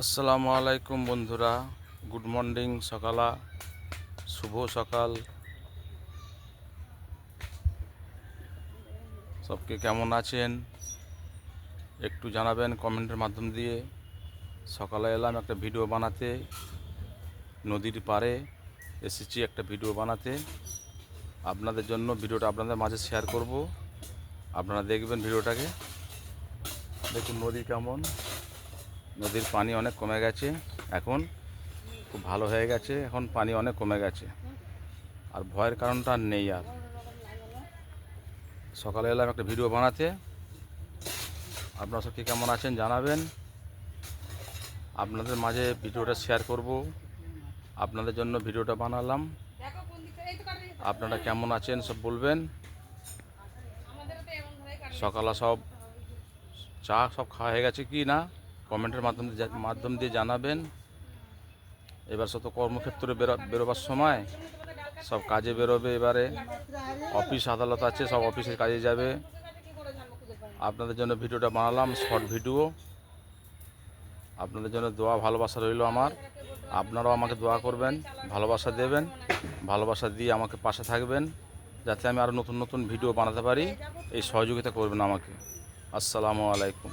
আসসালামু আলাইকুম বন্ধুরা, গুড মর্নিং। শুভ সকাল। সবকে কেমন আছেন একটু জানাবেন কমেন্টের মাধ্যম দিয়ে। সকালে এলাম একটা ভিডিও বানাতে, নদীর পাড়ে এসেছি একটা ভিডিও বানাতে আপনাদের জন্য। ভিডিওটা আপনাদের মাঝে শেয়ার করব, আপনারা দেখবেন ভিডিওটাকে। দেখুন নদী কেমন, নদীর পানি অনেক কমে গেছে, এখন খুব ভালো হয়ে গেছে, এখন পানি অনেক কমে গেছে, আর ভয়ের কারণটা আর নেই। আর সকালে এলাম একটা ভিডিও বানাতে, আপনারা সব কেমন আছেন জানাবেন। আপনাদের মাঝে ভিডিওটা শেয়ার করব, আপনাদের জন্য ভিডিওটা বানালাম। আপনারা কেমন আছেন সব বলবেন। সকালে সব চা সব খাওয়া হয়ে গেছে কি না কমেন্টের মাধ্যম দিয়ে জানাবেন। এবার সব তো কর্মক্ষেত্রে বেরোবার সময়, সব কাজে বেরোবে। এবারে অফিস আদালত আছে, সব অফিসের কাজে যাবে। আপনাদের জন্য ভিডিওটা বানালাম, শর্ট ভিডিও। আপনাদের জন্য দোয়া ভালোবাসা রইল আমার। আপনারাও আমাকে দোয়া করবেন, ভালোবাসা দেবেন, ভালোবাসা দিয়ে আমাকে পাশে থাকবেন, যাতে আমি আরও নতুন নতুন ভিডিও বানাতে পারি। এই সহযোগিতা করবেন আমাকে। আসসালামু আলাইকুম।